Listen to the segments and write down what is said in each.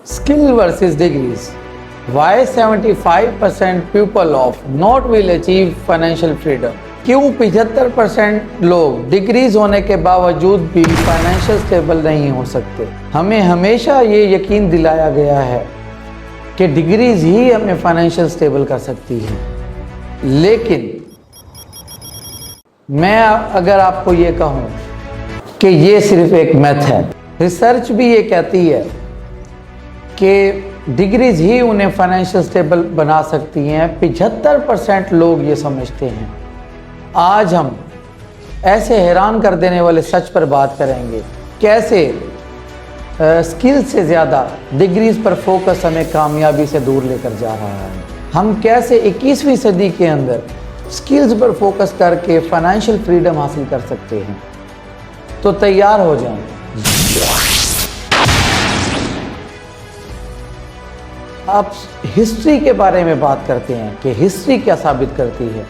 Skill versus degrees. Why 75% people of not will achieve financial freedom? क्यों 75% लोग degrees होने के बावजूद भी फाइनेंशियल स्टेबल नहीं हो सकते? हमें हमेशा ये यकीन दिलाया गया है कि डिग्रीज ही हमें फाइनेंशियल स्टेबल कर सकती है, लेकिन मैं अगर आपको ये कहूँ कि ये सिर्फ एक मैथ है, रिसर्च भी ये कहती है कि डिग्रीज ही उन्हें फाइनेंशियल स्टेबल बना सकती हैं। 75% लोग ये समझते हैं। आज हम ऐसे हैरान कर देने वाले सच पर बात करेंगे, कैसे स्किल से ज़्यादा डिग्रीज पर फोकस हमें कामयाबी से दूर लेकर जा रहा है। हम कैसे 21वीं सदी के अंदर स्किल्स पर फोकस करके फाइनेंशियल फ्रीडम हासिल कर सकते हैं। तो तैयार हो जाएं। अब हिस्ट्री के बारे में बात करते हैं कि हिस्ट्री क्या साबित करती है।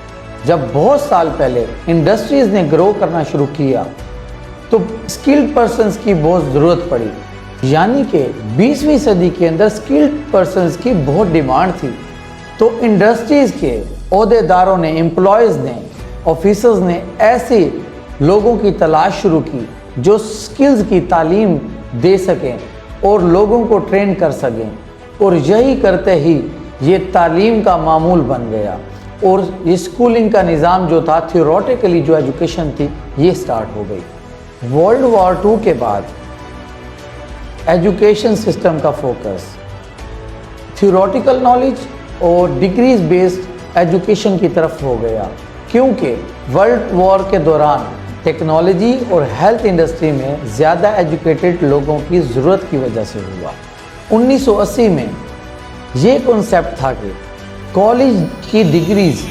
जब बहुत साल पहले इंडस्ट्रीज ने ग्रो करना शुरू किया तो स्किल्ड पर्सन्स की बहुत ज़रूरत पड़ी, यानी कि 20वीं सदी के अंदर स्किल्ड पर्सन्स की बहुत डिमांड थी। तो इंडस्ट्रीज़ के ओहदेदारों ने, एम्प्लॉयज़ ने, ऑफिसर्स ने ऐसे लोगों की तलाश शुरू की जो स्किल्स की तालीम दे सकें और लोगों को ट्रेन कर सकें, और यही करते ही ये तालीम का मामूल बन गया और ये स्कूलिंग का निज़ाम जो था, थियोरेटिकली जो एजुकेशन थी, ये स्टार्ट हो गई। वर्ल्ड वॉर 2 के बाद एजुकेशन सिस्टम का फोकस थियोरेटिकल नॉलेज और डिग्रीज बेस्ड एजुकेशन की तरफ हो गया, क्योंकि वर्ल्ड वॉर के दौरान टेक्नोलॉजी और हेल्थ इंडस्ट्री में ज़्यादा एजुकेटेड लोगों की ज़रूरत की वजह से हुआ। 1980 में ये कॉन्सेप्ट था कि कॉलेज की डिग्रीज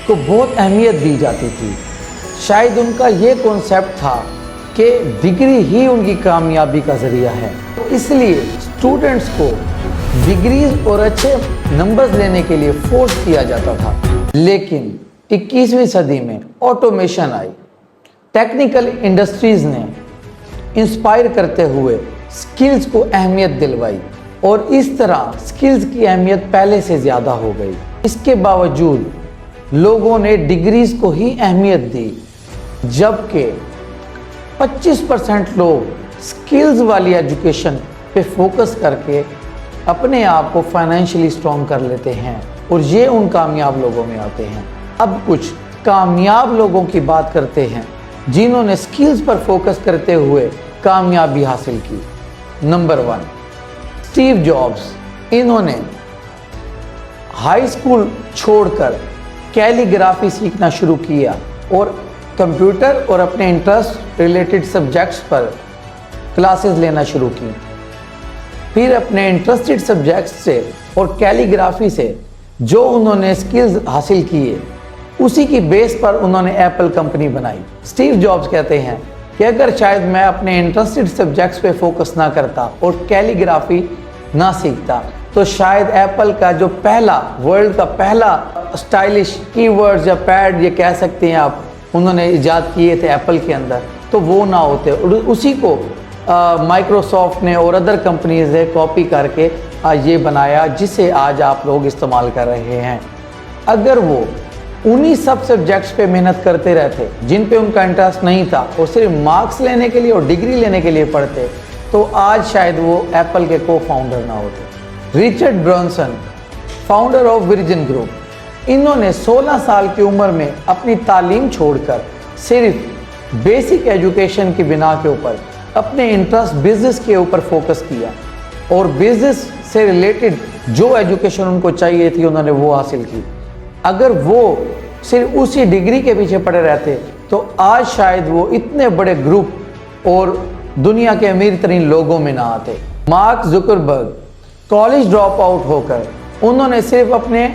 को बहुत अहमियत दी जाती थी। शायद उनका ये कॉन्सेप्ट था कि डिग्री ही उनकी कामयाबी का ज़रिया है, इसलिए स्टूडेंट्स को डिग्रीज और अच्छे नंबर्स लेने के लिए फोर्स किया जाता था। लेकिन 21वीं सदी में ऑटोमेशन आई, टेक्निकल इंडस्ट्रीज़ ने इंस्पायर करते हुए स्किल्स को अहमियत दिलवाई और इस तरह स्किल्स की अहमियत पहले से ज़्यादा हो गई। इसके बावजूद लोगों ने डिग्रीज को ही अहमियत दी, जबकि 25% लोग स्किल्स वाली एजुकेशन पे फोकस करके अपने आप को फाइनेंशियली स्ट्रॉन्ग कर लेते हैं और ये उन कामयाब लोगों में आते हैं। अब कुछ कामयाब लोगों की बात करते हैं जिन्होंने स्किल्स पर फोकस करते हुए कामयाबी हासिल की। Number 1, Steve jobs. इन्होंने हाई स्कूल छोड़कर कैलीग्राफी सीखना शुरू किया और कंप्यूटर और अपने इंटरेस्ट रिलेटेड सब्जेक्ट्स पर क्लासेस लेना शुरू की। फिर अपने इंटरेस्टेड सब्जेक्ट्स से और कैलीग्राफी से जो उन्होंने स्किल्स हासिल किए, उसी की बेस पर उन्होंने एप्पल कंपनी बनाई। स्टीव जॉब्स कहते हैं कि अगर शायद मैं अपने इंटरेस्टेड सब्जेक्ट्स पे फोकस ना करता और कैलीग्राफी ना सीखता, तो शायद एप्पल का जो पहला, वर्ल्ड का पहला स्टाइलिश कीवर्ड्स या पैड, ये कह सकते हैं आप, उन्होंने इजाद किए थे एप्पल के अंदर, तो वो ना होते। और उसी को माइक्रोसॉफ्ट ने और अदर कंपनीज ने कॉपी करके ये बनाया, जिसे आज आप लोग इस्तेमाल कर रहे हैं। अगर वो उन्हीं सब सब्जेक्ट्स पे मेहनत करते रहते जिन पे उनका इंटरेस्ट नहीं था और सिर्फ मार्क्स लेने के लिए और डिग्री लेने के लिए पढ़ते, तो आज शायद वो एप्पल के को फाउंडर ना होते। Richard Branson, founder of virgin group, इन्होंने 16 साल की उम्र में अपनी तालीम छोड़कर सिर्फ बेसिक एजुकेशन की बिना के ऊपर अपने इंटरेस्ट बिजनेस के ऊपर फोकस किया और बिजनेस से रिलेटेड जो एजुकेशन उनको चाहिए थी उन्होंने वो हासिल की। अगर वो सिर्फ उसी डिग्री के पीछे पड़े रहते तो आज शायद वो इतने बड़े ग्रुप और दुनिया के अमीर तरीन लोगों में ना आते। Mark Zuckerberg, college drop out होकर उन्होंने सिर्फ अपने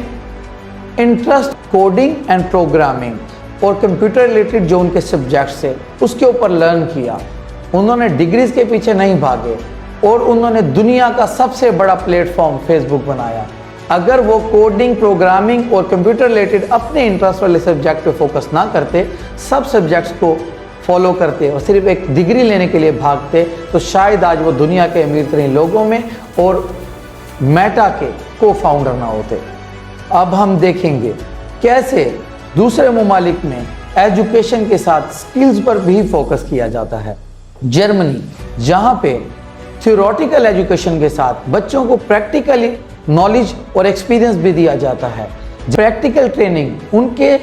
इंटरेस्ट कोडिंग एंड प्रोग्रामिंग और कंप्यूटर रिलेटेड जो उनके सब्जेक्ट्स थे उसके ऊपर लर्न किया। उन्होंने डिग्रीज के पीछे नहीं भागे और उन्होंने दुनिया का सबसे बड़ा प्लेटफॉर्म फेसबुक बनाया। अगर वो कोडिंग, प्रोग्रामिंग और कंप्यूटर रिलेटेड अपने इंटरेस्ट वाले सब्जेक्ट पे फोकस ना करते, सब सब्जेक्ट्स को फॉलो करते और सिर्फ एक डिग्री लेने के लिए भागते तो शायद आज वो दुनिया के अमीर तरीन लोगों में और मेटा के को फाउंडर ना होते। अब हम देखेंगे कैसे दूसरे ममालिक में एजुकेशन के साथ स्किल्स पर भी फोकस किया जाता है। जर्मनी, जहाँ पे थ्योरेटिकल एजुकेशन के साथ बच्चों को प्रैक्टिकली नॉलेज और एक्सपीरियंस भी दिया जाता है। प्रैक्टिकल ट्रेनिंग उनके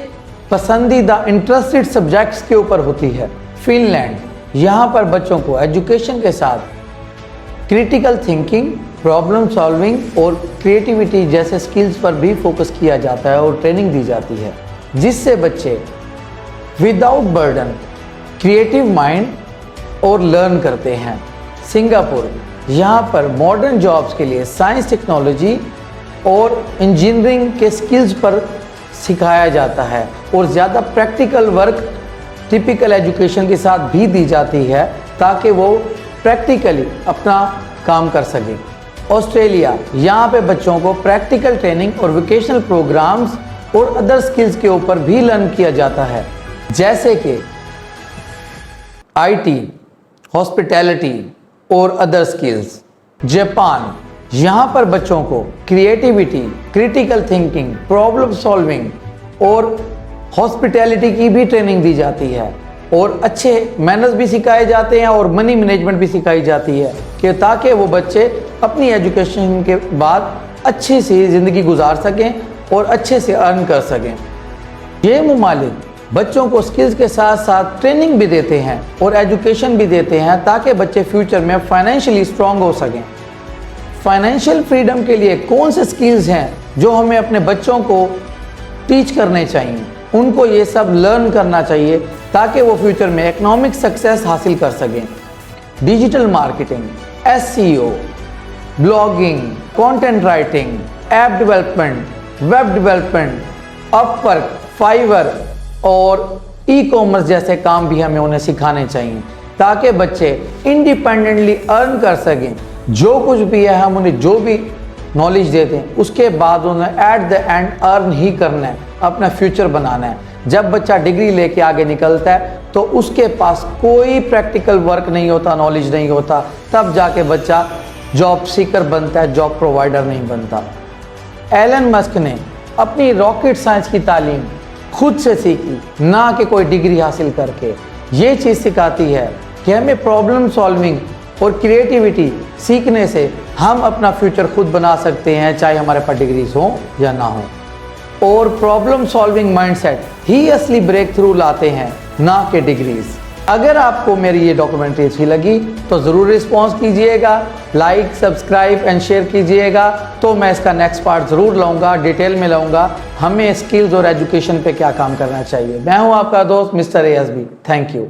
पसंदीदा इंटरेस्टेड सब्जेक्ट्स के ऊपर होती है। फिनलैंड, यहाँ पर बच्चों को एजुकेशन के साथ क्रिटिकल थिंकिंग, प्रॉब्लम सॉल्विंग और क्रिएटिविटी जैसे स्किल्स पर भी फोकस किया जाता है और ट्रेनिंग दी जाती है, जिससे बच्चे विदाउट बर्डन क्रिएटिव माइंड और लर्न करते हैं। सिंगापुर, यहाँ पर मॉडर्न जॉब्स के लिए साइंस, टेक्नोलॉजी और इंजीनियरिंग के स्किल्स पर सिखाया जाता है और ज़्यादा प्रैक्टिकल वर्क टिपिकल एजुकेशन के साथ भी दी जाती है ताकि वो प्रैक्टिकली अपना काम कर सकें। ऑस्ट्रेलिया, यहाँ पे बच्चों को प्रैक्टिकल ट्रेनिंग और वोकेशनल प्रोग्राम्स और अदर स्किल्स के ऊपर भी लर्न किया जाता है, जैसे कि IT, हॉस्पिटैलिटी और अदर स्किल्स। जापान, यहाँ पर बच्चों को creativity, critical thinking, problem solving और हॉस्पिटैलिटी की भी ट्रेनिंग दी जाती है और अच्छे मैनर्स भी सिखाए जाते हैं और मनी मैनेजमेंट भी सिखाई जाती है कि ताकि वो बच्चे अपनी एजुकेशन के बाद अच्छी सी ज़िंदगी गुजार सकें और अच्छे से अर्न कर सकें। ये ममालिक बच्चों को स्किल्स के साथ साथ ट्रेनिंग भी देते हैं और एजुकेशन भी देते हैं ताकि बच्चे फ्यूचर में फाइनेंशियली स्ट्रांग हो सकें। फाइनेंशियल फ्रीडम के लिए कौन से स्किल्स हैं जो हमें अपने बच्चों को टीच करने चाहिए? उनको ये सब लर्न करना चाहिए ताकि वो फ्यूचर में इकोनॉमिक सक्सेस हासिल कर सकें। Digital marketing, SEO, blogging, content writing, app development, web development, Upwork, Fiverr और ई-कॉमर्स जैसे काम भी हमें उन्हें सिखाने चाहिए ताकि बच्चे इंडिपेंडेंटली अर्न कर सकें। जो कुछ भी है हम उन्हें जो भी नॉलेज देते हैं उसके बाद उन्हें एट द एंड अर्न ही करना है, अपना फ्यूचर बनाना है। जब बच्चा डिग्री लेके आगे निकलता है तो उसके पास कोई प्रैक्टिकल वर्क नहीं होता, नॉलेज नहीं होता, तब जाके बच्चा जॉब सीकर बनता है, जॉब प्रोवाइडर नहीं बनता। एलन मस्क ने अपनी रॉकेट साइंस की तालीम खुद से सीखी, ना कि कोई डिग्री हासिल करके। ये चीज़ सिखाती है कि हमें प्रॉब्लम सॉल्विंग और क्रिएटिविटी सीखने से हम अपना फ्यूचर खुद बना सकते हैं, चाहे हमारे पास डिग्रीज हो या ना हो। और प्रॉब्लम सॉल्विंग माइंडसेट ही असली ब्रेक थ्रू लाते हैं, ना कि डिग्रीज। अगर आपको मेरी ये डॉक्यूमेंट्री अच्छी लगी तो ज़रूर रिस्पॉन्स कीजिएगा, लाइक, सब्सक्राइब एंड शेयर कीजिएगा। तो मैं इसका नेक्स्ट पार्ट ज़रूर लाऊंगा, डिटेल में लाऊंगा हमें स्किल्स और एजुकेशन पे क्या काम करना चाहिए। मैं हूँ आपका दोस्त मिस्टर ASB। Thank you.